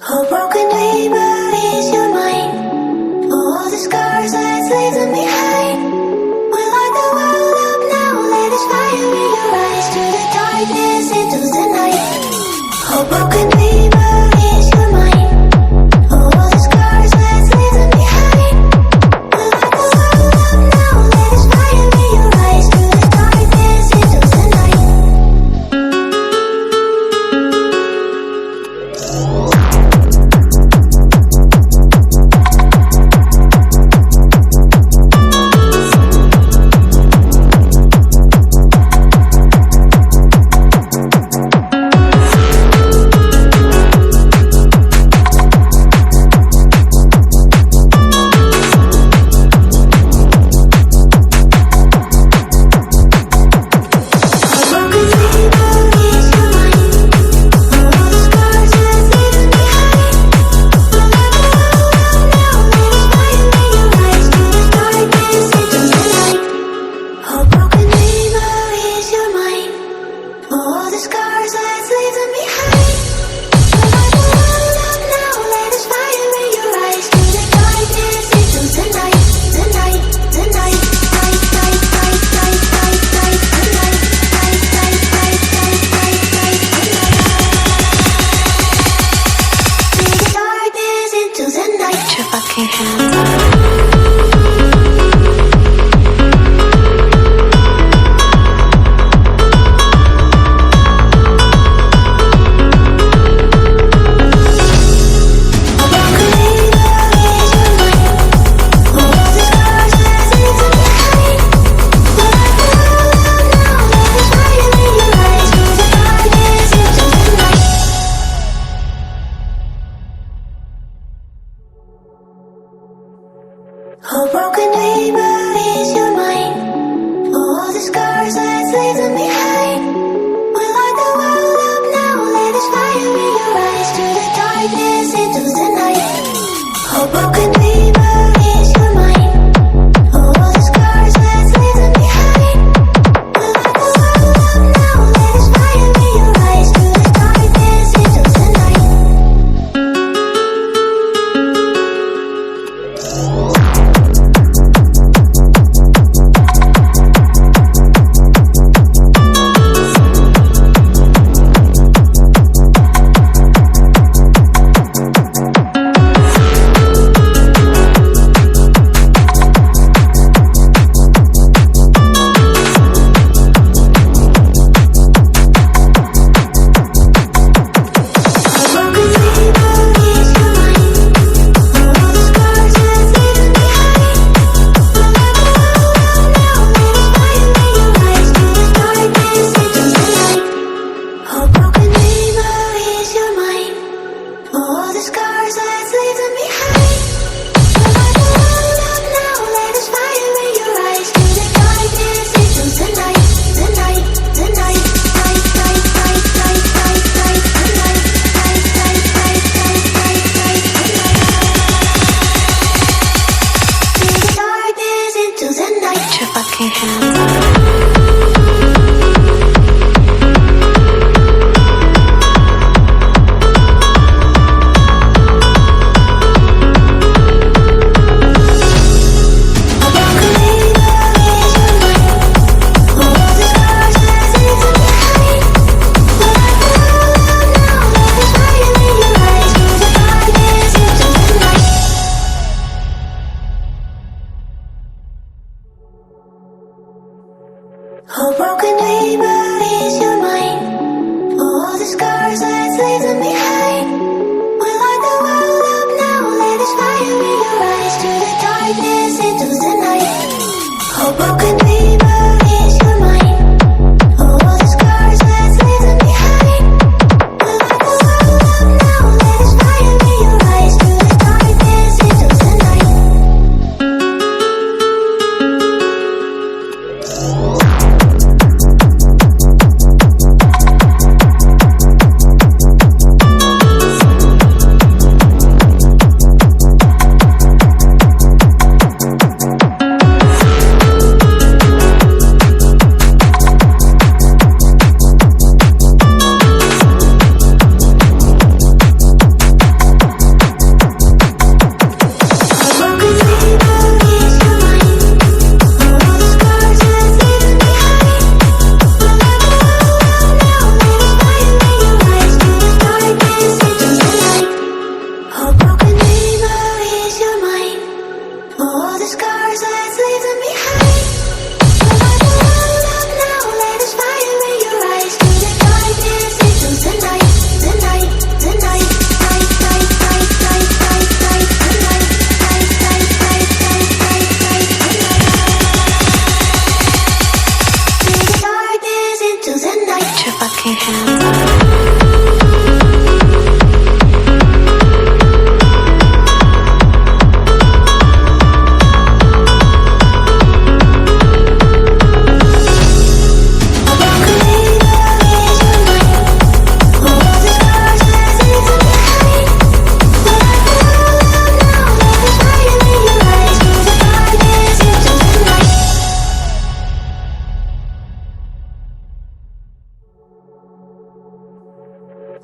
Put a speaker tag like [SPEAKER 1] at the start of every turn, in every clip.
[SPEAKER 1] A broken dreamer is your mind. All the scars that leave them behind. We light the world up now. Let us fire in your eyes. Through the darkness into the night. A broken dreamer is your mind. All the scars that leave them behind. We light the world up now. Let us fire in your eyes. Through the darkness into the night. A broken dreamer is your mind. All the scars that leave them behind. We light the world up now. Let us fire in your eyes. Through the darkness into the night. A broken dreamer is your mind. All the scars that leave them behind. We light the world up now. Let us fire in your eyes. Through the darkness into the night. A broken dreamer is your mind. All the scars that leave them behind. We light the world up now. Let us fire in your eyes. Through the darkness into the night. A broken dreamer is your mind. All the scars that leave them behind. We light the world up now. Let us fire in your eyes. Through the darkness into the night.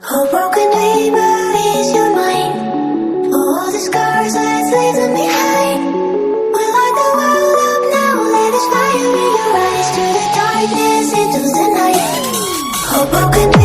[SPEAKER 1] Oh, broken neighbor, ease your mind. For all the scars, let's leave them behind. We light the world up now, let us fire in your eyes. To the darkness, into the night. Oh, broken